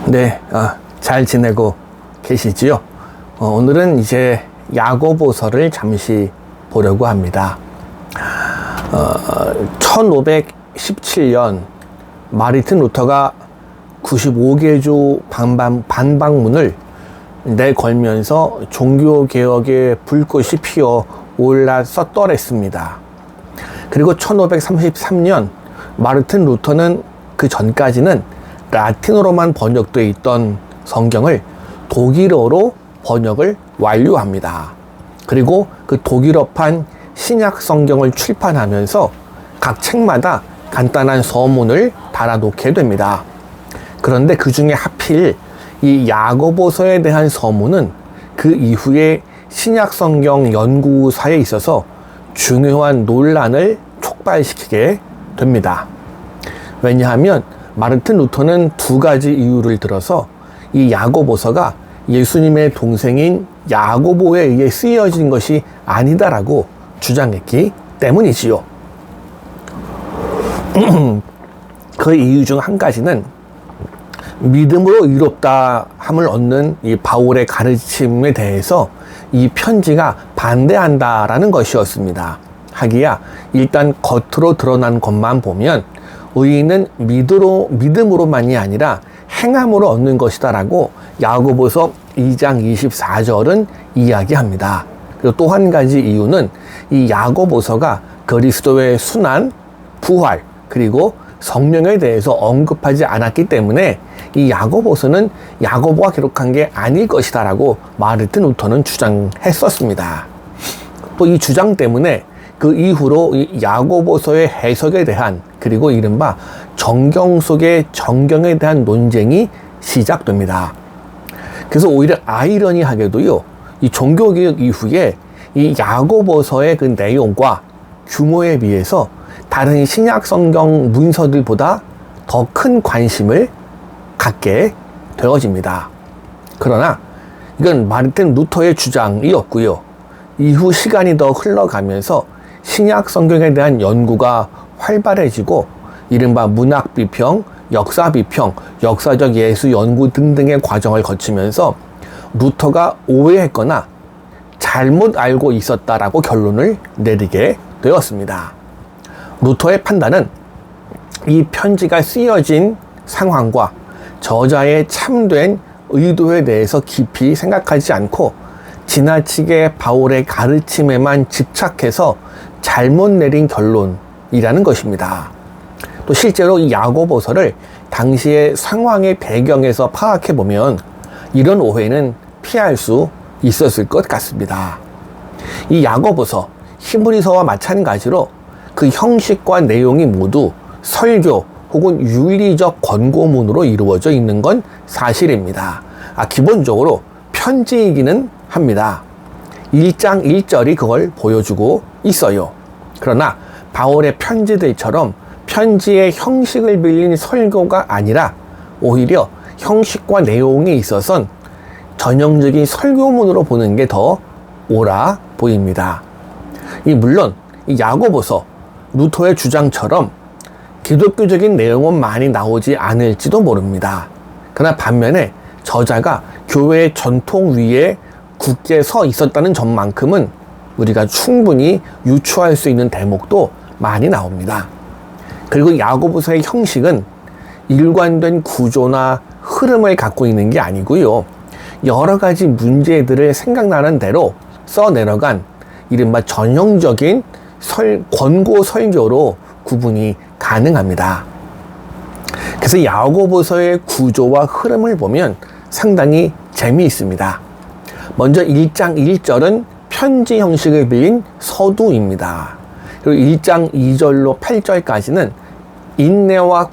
네, 잘 지내고 계시지요? 오늘은 이제 야고보서를 잠시 보려고 합니다. 1517년 마르틴 루터가 95개조 반박문을 내걸면서 종교개혁의 불꽃이 피어 올랐었더랬습니다. 그리고 1533년 마르틴 루터는 그 전까지는 라틴어로만 번역되어 있던 성경을 독일어로 번역을 완료합니다. 그리고 그 독일어판 신약 성경을 출판하면서 각 책마다 간단한 서문을 달아놓게 됩니다. 그런데 그 중에 하필 이 야고보서에 대한 서문은 그 이후에 신약 성경 연구사에 있어서 중요한 논란을 촉발시키게 됩니다. 왜냐하면 마르틴 루터는 두 가지 이유를 들어서 이 야고보서가 예수님의 동생인 야고보에 의해 쓰여진 것이 아니다라고 주장했기 때문이지요. 그 이유 중 한 가지는 믿음으로 의롭다 함을 얻는 이 바울의 가르침에 대해서 이 편지가 반대한다라는 것이었습니다. 하기야 일단 겉으로 드러난 것만 보면 의인은 믿음으로만이 아니라 행함으로 얻는 것이다 라고 야고보서 2장 24절은 이야기합니다. 그리고 또 한 가지 이유는 이 야고보서가 그리스도의 순환, 부활, 그리고 성령에 대해서 언급하지 않았기 때문에 이 야고보서는 야고보가 기록한 게 아닐 것이다 라고 마르틴 루터는 주장했었습니다. 또 이 주장 때문에 그 이후로 이 야고보서의 해석에 대한 그리고 이른바 정경 속의 정경에 대한 논쟁이 시작됩니다. 그래서 오히려 아이러니하게도요, 이 종교개혁 이후에 이 야고보서의 그 내용과 규모에 비해서 다른 신약 성경 문서들보다 더 큰 관심을 갖게 되어집니다. 그러나 이건 마르틴 루터의 주장이었고요. 이후 시간이 더 흘러가면서 신약 성경에 대한 연구가 활발해지고 이른바 문학 비평, 역사 비평, 역사적 예수 연구 등등의 과정을 거치면서 루터가 오해했거나 잘못 알고 있었다라고 결론을 내리게 되었습니다. 루터의 판단은 이 편지가 쓰여진 상황과 저자의 참된 의도에 대해서 깊이 생각하지 않고 지나치게 바울의 가르침에만 집착해서 잘못 내린 결론이라는 것입니다. 또 실제로 이 야고보서를 당시의 상황의 배경에서 파악해 보면 이런 오해는 피할 수 있었을 것 같습니다. 이 야고보서, 히브리서와 마찬가지로 그 형식과 내용이 모두 설교 혹은 윤리적 권고문으로 이루어져 있는 건 사실입니다. 기본적으로 편지이기는 합니다. 1장 1절이 그걸 보여주고 있어요. 그러나 바울의 편지들처럼 편지의 형식을 빌린 설교가 아니라 오히려 형식과 내용에 있어서는 전형적인 설교문으로 보는 게 더 옳아 보입니다. 물론 이 야고보서, 루터의 주장처럼 기독교적인 내용은 많이 나오지 않을지도 모릅니다. 그러나 반면에 저자가 교회의 전통 위에 굳게 서 있었다는 점만큼은 우리가 충분히 유추할 수 있는 대목도 많이 나옵니다. 그리고 야고보서의 형식은 일관된 구조나 흐름을 갖고 있는 게 아니고요. 여러 가지 문제들을 생각나는 대로 써내려간 이른바 전형적인 권고 설교로 구분이 가능합니다. 그래서 야고보서의 구조와 흐름을 보면 상당히 재미있습니다. 먼저 1장 1절은 편지 형식을 빌린 서두입니다. 그리고 1장 2절로 8절까지는 인내와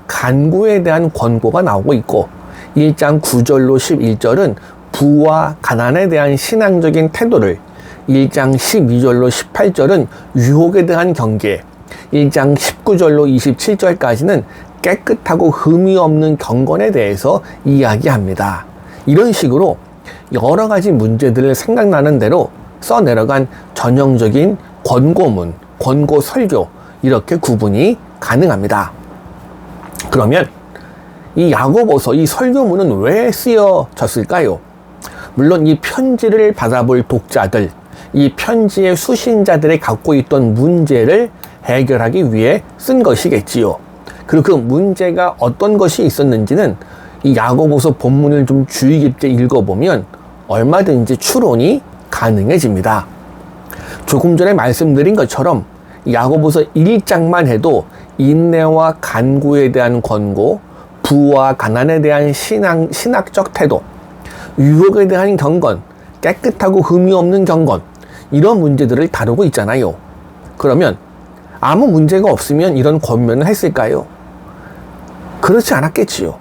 간구에 대한 권고가 나오고 있고 1장 9절로 11절은 부와 가난에 대한 신앙적인 태도를 1장 12절로 18절은 유혹에 대한 경계 1장 19절로 27절까지는 깨끗하고 흠이 없는 경건에 대해서 이야기합니다. 이런 식으로 여러 가지 문제들을 생각나는 대로 써내려간 전형적인 권고문, 권고 설교 이렇게 구분이 가능합니다. 그러면 이 야고보서, 이 설교문은 왜 쓰여졌을까요? 물론 이 편지를 받아볼 독자들, 이 편지의 수신자들이 갖고 있던 문제를 해결하기 위해 쓴 것이겠지요. 그리고 그 문제가 어떤 것이 있었는지는 이 야고보서 본문을 좀 주의 깊게 읽어보면 얼마든지 추론이 가능해집니다. 조금 전에 말씀드린 것처럼 야고보서 1장만 해도 인내와 간구에 대한 권고, 부와 가난에 대한 신학적 태도, 유혹에 대한 경건, 깨끗하고 흠이 없는 경건, 이런 문제들을 다루고 있잖아요. 그러면 아무 문제가 없으면 이런 권면을 했을까요? 그렇지 않았겠지요.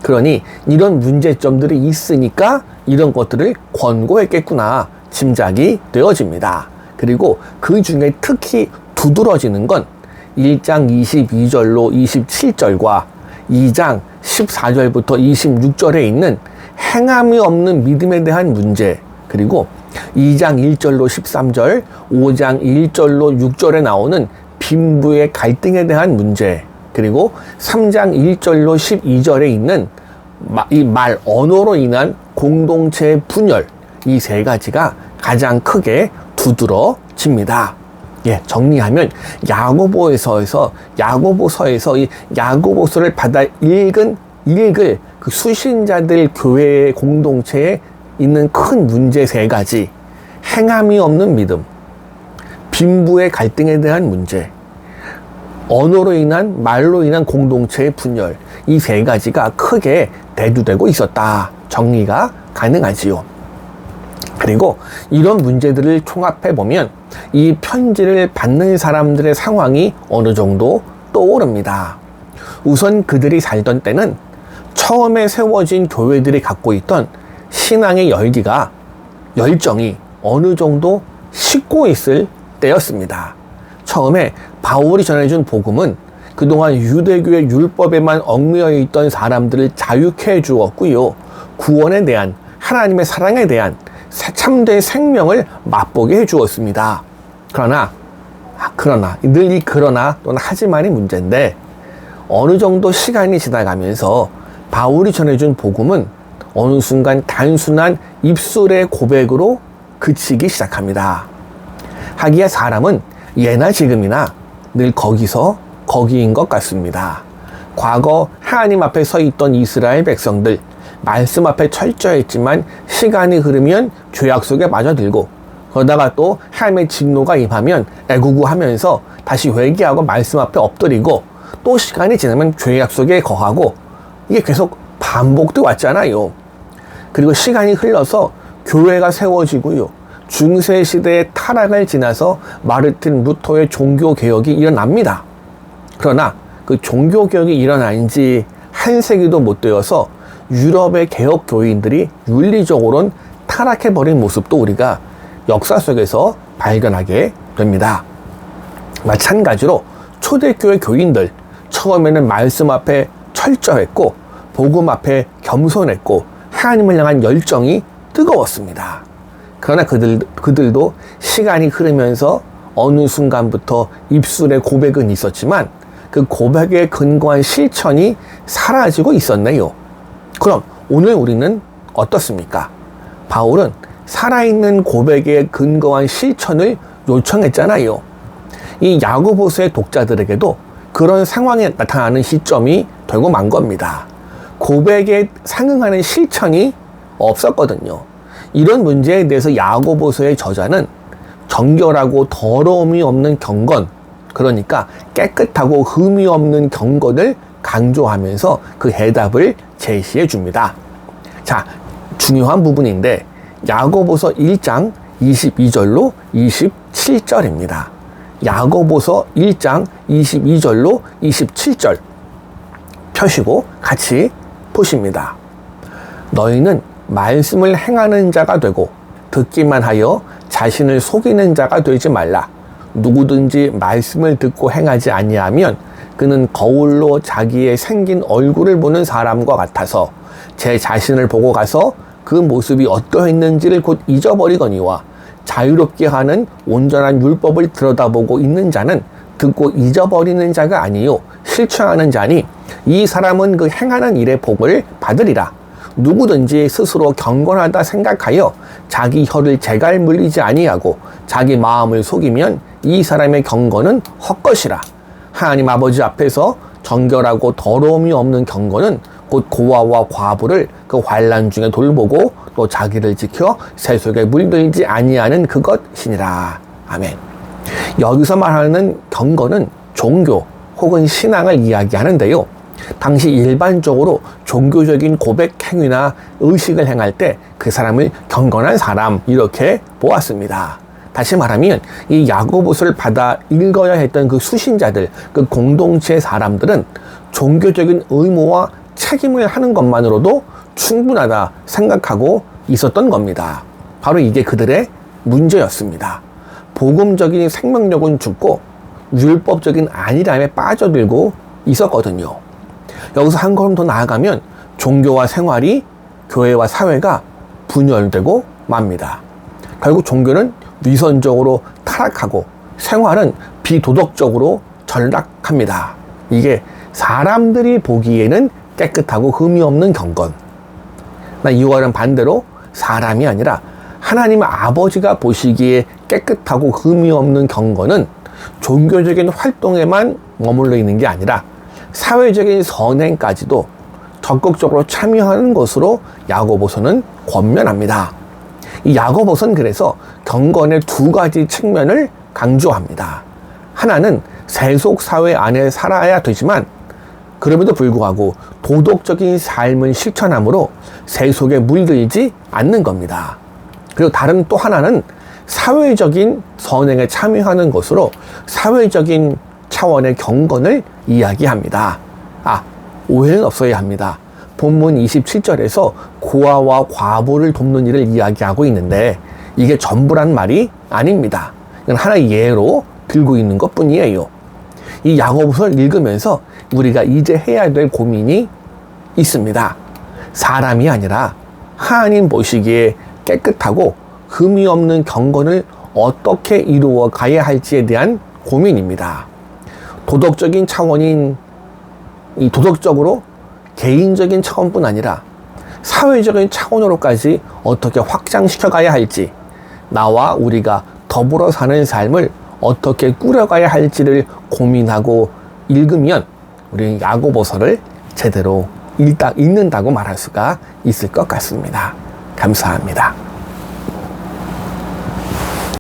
그러니 이런 문제점들이 있으니까 이런 것들을 권고했겠구나 짐작이 되어집니다. 그리고 그 중에 특히 두드러지는 건 1장 22절로 27절과 2장 14절부터 26절에 있는 행함이 없는 믿음에 대한 문제, 그리고 2장 1절로 13절, 5장 1절로 6절에 나오는 빈부의 갈등에 대한 문제, 그리고 3장 1절로 12절에 있는 이 말 언어로 인한 공동체의 분열, 이 세 가지가 가장 크게 두드러집니다. 예, 정리하면 야고보서에서 이 야고보서를 받아 읽을 그 수신자들 교회의 공동체에 있는 큰 문제 세 가지, 행함이 없는 믿음, 빈부의 갈등에 대한 문제, 언어로 인한, 말로 인한 공동체의 분열, 이 세 가지가 크게 대두되고 있었다. 정리가 가능하지요. 그리고 이런 문제들을 총합해 보면 이 편지를 받는 사람들의 상황이 어느 정도 떠오릅니다. 우선 그들이 살던 때는 처음에 세워진 교회들이 갖고 있던 신앙의 열정이 어느 정도 식고 있을 때였습니다. 처음에 바울이 전해준 복음은 그동안 유대교의 율법에만 얽매여 있던 사람들을 자유케 해 주었고요. 구원에 대한, 하나님의 사랑에 대한 참된 생명을 맛보게 해 주었습니다. 그러나 늘 이 그러나 또는 하지만이 문제인데, 어느 정도 시간이 지나가면서 바울이 전해준 복음은 어느 순간 단순한 입술의 고백으로 그치기 시작합니다. 하기야 사람은 예나 지금이나 늘 거기인 것 같습니다. 과거 하나님 앞에 서 있던 이스라엘 백성들, 말씀 앞에 철저했지만 시간이 흐르면 죄악 속에 빠져들고, 그러다가 또 하나님의 진노가 임하면 애구구하면서 다시 회개하고 말씀 앞에 엎드리고, 또 시간이 지나면 죄악 속에 거하고, 이게 계속 반복돼 왔잖아요. 그리고 시간이 흘러서 교회가 세워지고요. 중세시대의 타락을 지나서 마르틴 루터의 종교개혁이 일어납니다. 그러나 그 종교개혁이 일어난 지 한 세기도 못 되어서 유럽의 개혁교인들이 윤리적으로는 타락해버린 모습도 우리가 역사 속에서 발견하게 됩니다. 마찬가지로 초대교회 교인들, 처음에는 말씀 앞에 철저했고 복음 앞에 겸손했고 하나님을 향한 열정이 뜨거웠습니다. 그러나 그들도 시간이 흐르면서 어느 순간부터 입술에 고백은 있었지만 그 고백에 근거한 실천이 사라지고 있었네요. 그럼 오늘 우리는 어떻습니까? 바울은 살아있는 고백에 근거한 실천을 요청했잖아요. 이 야고보서의 독자들에게도 그런 상황에 나타나는 시점이 되고 만 겁니다. 고백에 상응하는 실천이 없었거든요. 이런 문제에 대해서 야고보서의 저자는 정결하고 더러움이 없는 경건, 그러니까 깨끗하고 흠이 없는 경건을 강조하면서 그 해답을 제시해 줍니다. 자, 중요한 부분인데 야고보서 1장 22절로 27절입니다. 야고보서 1장 22절로 27절 펴시고 같이 보십니다. 너희는 말씀을 행하는 자가 되고 듣기만 하여 자신을 속이는 자가 되지 말라. 누구든지 말씀을 듣고 행하지 아니하면 그는 거울로 자기의 생긴 얼굴을 보는 사람과 같아서 제 자신을 보고 가서 그 모습이 어떠했는지를 곧 잊어버리거니와 자유롭게 하는 온전한 율법을 들여다보고 있는 자는 듣고 잊어버리는 자가 아니요 실천하는 자니 이 사람은 그 행하는 일의 복을 받으리라. 누구든지 스스로 경건하다 생각하여 자기 혀를 재갈 물리지 아니하고 자기 마음을 속이면 이 사람의 경건은 헛것이라. 하나님 아버지 앞에서 정결하고 더러움이 없는 경건은 곧 고아와 과부를 그 환난 중에 돌보고 또 자기를 지켜 세속에 물들지 아니하는 그것이니라. 아멘. 여기서 말하는 경건은 종교 혹은 신앙을 이야기하는데요. 당시 일반적으로 종교적인 고백 행위나 의식을 행할 때 그 사람을 경건한 사람 이렇게 보았습니다. 다시 말하면 이 야고보서를 받아 읽어야 했던 그 수신자들, 그 공동체의 사람들은 종교적인 의무와 책임을 하는 것만으로도 충분하다 생각하고 있었던 겁니다. 바로 이게 그들의 문제였습니다. 복음적인 생명력은 죽고 율법적인 안일함에 빠져들고 있었거든요. 여기서 한 걸음 더 나아가면 종교와 생활이 교회와 사회가 분열되고 맙니다. 결국 종교는 위선적으로 타락하고 생활은 비도덕적으로 전락합니다. 이게 사람들이 보기에는 깨끗하고 흠이 없는 경건. 이와는 반대로 사람이 아니라 하나님 아버지가 보시기에 깨끗하고 흠이 없는 경건은 종교적인 활동에만 머물러 있는 게 아니라 사회적인 선행까지도 적극적으로 참여하는 것으로 야고보서는 권면합니다. 이 야고보서는 그래서 경건의 두 가지 측면을 강조합니다. 하나는 세속 사회 안에 살아야 되지만 그럼에도 불구하고 도덕적인 삶을 실천함으로 세속에 물들지 않는 겁니다. 그리고 다른 또 하나는 사회적인 선행에 참여하는 것으로 사회적인 차원의 경건을 이야기합니다. 오해는 없어야 합니다. 본문 27절에서 고아와 과부를 돕는 일을 이야기하고 있는데 이게 전부란 말이 아닙니다. 이건 하나의 예로 들고 있는 것 뿐이에요. 이 야고보서를 읽으면서 우리가 이제 해야 될 고민이 있습니다. 사람이 아니라 하나님 보시기에 깨끗하고 흠이 없는 경건을 어떻게 이루어 가야 할지에 대한 고민입니다. 도덕적인 차원인 이 도덕적으로 개인적인 차원뿐 아니라 사회적인 차원으로까지 어떻게 확장시켜 가야 할지, 나와 우리가 더불어 사는 삶을 어떻게 꾸려가야 할지를 고민하고 읽으면 우리는 야고보서를 제대로 읽는다고 말할 수가 있을 것 같습니다. 감사합니다.